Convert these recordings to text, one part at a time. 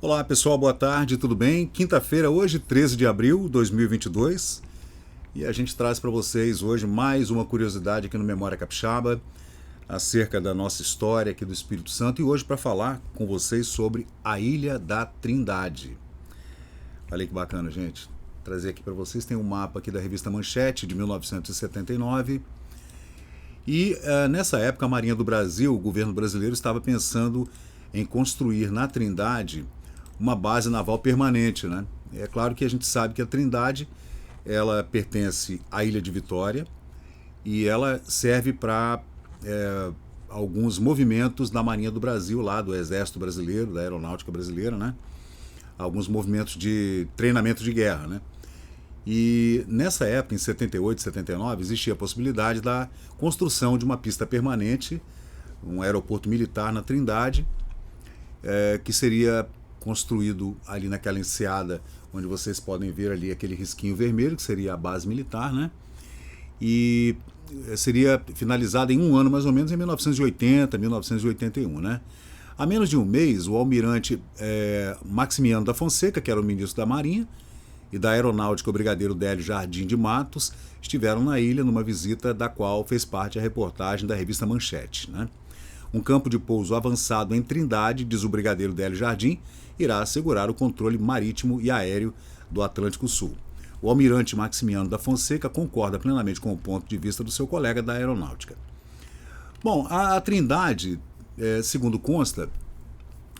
Olá pessoal, boa tarde, tudo bem? Quinta-feira, hoje, 13 de abril de 2022, e a gente traz para vocês hoje mais uma curiosidade aqui no Memória Capixaba acerca da nossa história aqui do Espírito Santo, e hoje para falar com vocês sobre a Ilha da Trindade. Olha que bacana, gente. Trazer aqui para vocês, tem um mapa aqui da revista Manchete de 1979, e nessa época a Marinha do Brasil, o governo brasileiro, estava pensando em construir na Trindade uma base naval permanente, né? É claro que a gente sabe que a Trindade ela pertence à Ilha de Vitória e ela serve para alguns movimentos da Marinha do Brasil, lá do Exército Brasileiro, da Aeronáutica Brasileira, né? Alguns movimentos de treinamento de guerra, né? E nessa época, em 78, 79, existia a possibilidade da construção de uma pista permanente, um aeroporto militar na Trindade, que seria construído ali naquela enseada onde vocês podem ver ali aquele risquinho vermelho, que seria a base militar, né? E seria finalizada em um ano mais ou menos, em 1980, 1981, né? Há menos de um mês, o almirante Maximiano da Fonseca, que era o ministro da Marinha, e da Aeronáutica, o brigadeiro Délio Jardim de Matos, estiveram na ilha numa visita da qual fez parte a reportagem da revista Manchete, né? Um campo de pouso avançado em Trindade, diz o brigadeiro Délio Jardim, irá assegurar o controle marítimo e aéreo do Atlântico Sul. O almirante Maximiano da Fonseca concorda plenamente com o ponto de vista do seu colega da aeronáutica. Bom, a Trindade, segundo consta,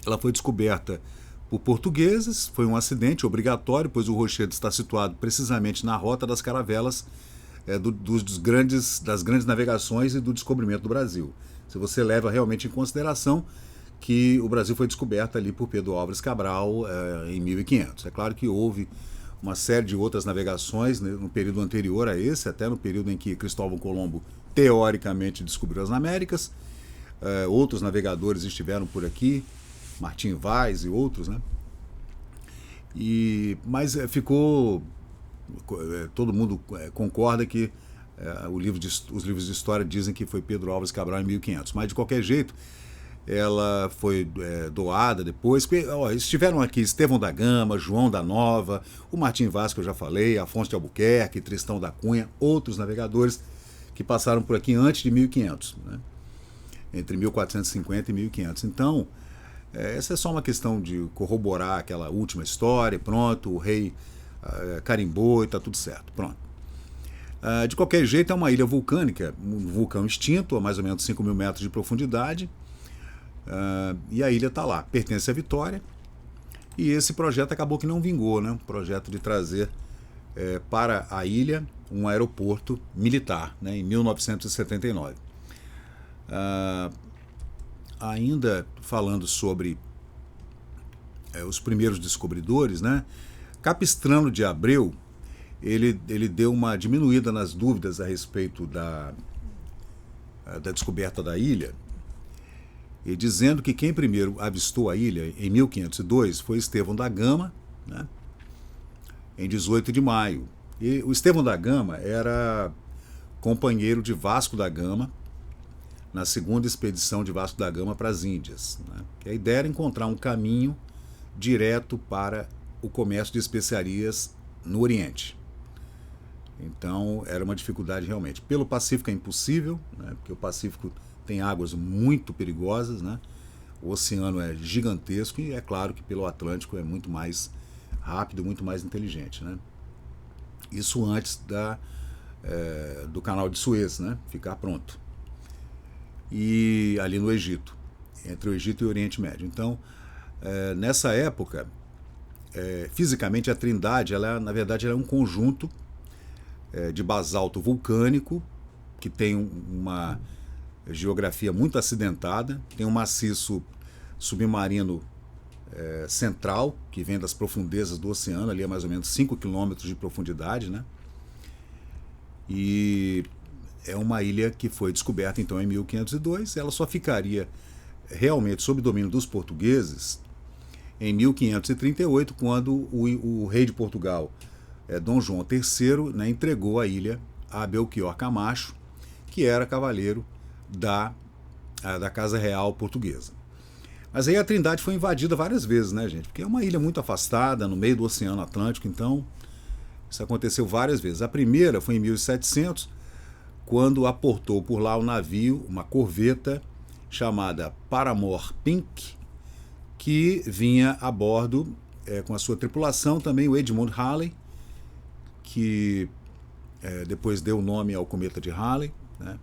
ela foi descoberta por portugueses, foi um acidente obrigatório, pois o rochedo está situado precisamente na rota das caravelas das grandes navegações e do descobrimento do Brasil. Se você leva realmente em consideração que o Brasil foi descoberto ali por Pedro Álvares Cabral em 1500. É claro que houve uma série de outras navegações, né, no período anterior a esse, até no período em que Cristóvão Colombo teoricamente descobriu as Américas. Outros navegadores estiveram por aqui, Martim Vaz e outros, né? Mas ficou... todo mundo concorda que os livros de história dizem que foi Pedro Álvares Cabral em 1500. Mas, de qualquer jeito, ela foi doada depois. Estiveram aqui Estevão da Gama, João da Nova, o Martim Vaz, que eu já falei, Afonso de Albuquerque, Tristão da Cunha, outros navegadores que passaram por aqui antes de 1500, né? Entre 1450 e 1500. Então, essa é só uma questão de corroborar aquela última história, pronto, o rei carimbou e está tudo certo, pronto. De qualquer jeito, é uma ilha vulcânica, um vulcão extinto, a mais ou menos 5 mil metros de profundidade, e a ilha está lá, pertence à Vitória, e esse projeto acabou que não vingou, né? Um projeto de trazer para a ilha um aeroporto militar, né? Em 1979. Ainda falando sobre os primeiros descobridores, né? Capistrano de Abreu, ele deu uma diminuída nas dúvidas a respeito da descoberta da ilha, e dizendo que quem primeiro avistou a ilha em 1502 foi Estevão da Gama, né? Em 18 de maio. E o Estevão da Gama era companheiro de Vasco da Gama na segunda expedição de Vasco da Gama para as Índias, né? A ideia era encontrar um caminho direto para o comércio de especiarias no Oriente. Então era uma dificuldade realmente. Pelo Pacífico é impossível, né? Porque o Pacífico tem águas muito perigosas, né? O oceano é gigantesco e é claro que pelo Atlântico é muito mais rápido, muito mais inteligente, né? Isso antes do canal de Suez, né? Ficar pronto. E ali no Egito, entre o Egito e o Oriente Médio. Então, nessa época, fisicamente a Trindade, na verdade, ela é um conjunto de basalto vulcânico, que tem uma geografia muito acidentada, tem um maciço submarino central, que vem das profundezas do oceano, ali a mais ou menos 5 quilômetros de profundidade, né? E é uma ilha que foi descoberta então em 1502, ela só ficaria realmente sob domínio dos portugueses em 1538, quando o rei de Portugal, Dom João III, né, entregou a ilha a Belchior Camacho, que era cavaleiro da Casa Real Portuguesa. Mas aí a Trindade foi invadida várias vezes, né, gente? Porque é uma ilha muito afastada, no meio do Oceano Atlântico, então isso aconteceu várias vezes. A primeira foi em 1700, quando aportou por lá um navio, uma corveta chamada Paramore Pink, que vinha a bordo com a sua tripulação também o Edmund Halley, que depois deu nome ao cometa de Halley, né?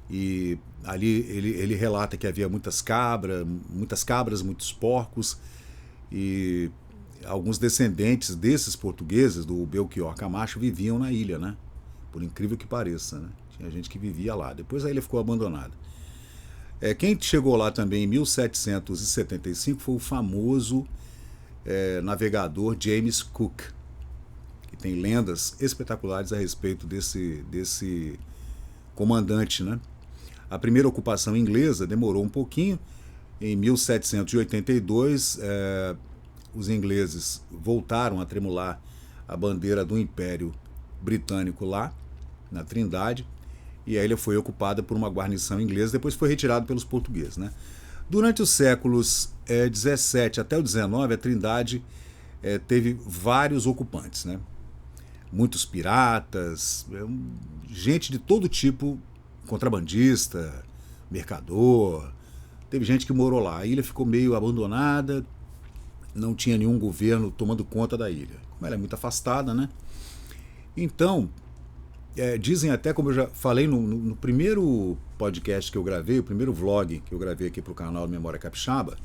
E ali ele relata que havia muitas cabras, muitos porcos, e alguns descendentes desses portugueses, do Belchior Camacho, viviam na ilha, né? Por incrível que pareça, né? Tinha gente que vivia lá. Depois a ilha ficou abandonada. Quem chegou lá também em 1775 foi o famoso navegador James Cook, que tem lendas espetaculares a respeito desse comandante, né? A primeira ocupação inglesa demorou um pouquinho. Em 1782, os ingleses voltaram a tremular a bandeira do Império Britânico lá, na Trindade, e a ilha foi ocupada por uma guarnição inglesa, depois foi retirada pelos portugueses, né? Durante os séculos 17 até o 19, a Trindade teve vários ocupantes, né? Muitos piratas, gente de todo tipo, contrabandista, mercador. Teve gente que morou lá. A ilha ficou meio abandonada, não tinha nenhum governo tomando conta da ilha. Como ela é muito afastada, né? Então, dizem até, como eu já falei no primeiro podcast que eu gravei, o primeiro vlog que eu gravei aqui para o canal Memória Capixaba,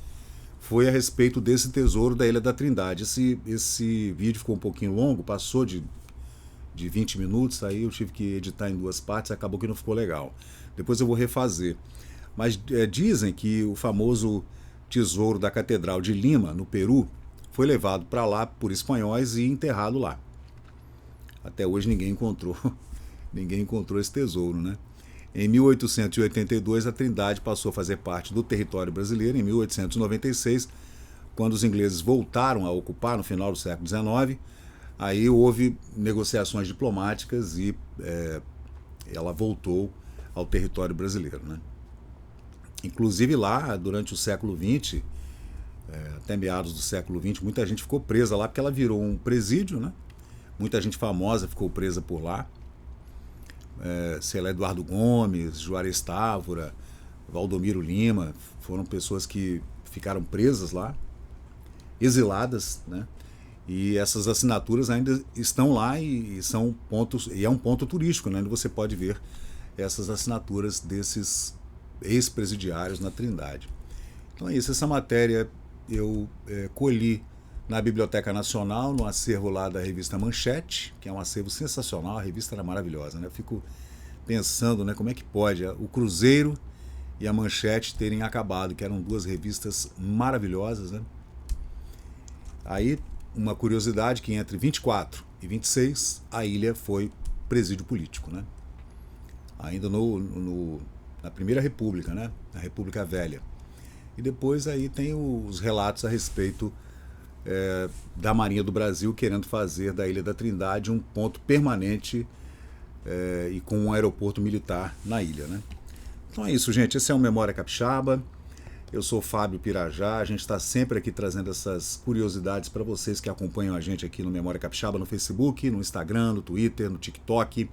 foi a respeito desse tesouro da Ilha da Trindade. Esse vídeo ficou um pouquinho longo, passou de 20 minutos, aí eu tive que editar em 2 partes, acabou que não ficou legal. Depois eu vou refazer. Mas dizem que o famoso tesouro da Catedral de Lima, no Peru, foi levado para lá por espanhóis e enterrado lá. Até hoje ninguém encontrou esse tesouro, né? Em 1882, a Trindade passou a fazer parte do território brasileiro. Em 1896, quando os ingleses voltaram a ocupar, no final do século XIX, aí houve negociações diplomáticas e ela voltou ao território brasileiro, né? Inclusive lá, durante o século XX, até meados do século XX, muita gente ficou presa lá porque ela virou um presídio, né? Muita gente famosa ficou presa por lá. Sei lá, Eduardo Gomes, Juarez Távora, Valdomiro Lima, foram pessoas que ficaram presas lá, exiladas, né? E essas assinaturas ainda estão lá e são pontos, e é um ponto turístico, né? Onde você pode ver essas assinaturas desses ex-presidiários na Trindade. Então é isso, essa matéria eu colhi na Biblioteca Nacional, no acervo lá da revista Manchete, que é um acervo sensacional, a revista era maravilhosa, né? Eu fico pensando, né, como é que pode o Cruzeiro e a Manchete terem acabado, que eram 2 revistas maravilhosas, né? Aí, uma curiosidade, que entre 24 e 26, a ilha foi presídio político, né? Ainda na Primeira República, né? Na República Velha. E depois aí tem os relatos a respeito da Marinha do Brasil querendo fazer da Ilha da Trindade um ponto permanente e com um aeroporto militar na ilha, né? Então é isso, gente. Esse é o Memória Capixaba. Eu sou o Fábio Pirajá. A gente está sempre aqui trazendo essas curiosidades para vocês que acompanham a gente aqui no Memória Capixaba, no Facebook, no Instagram, no Twitter, no TikTok,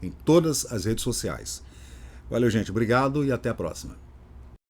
em todas as redes sociais. Valeu, gente. Obrigado e até a próxima.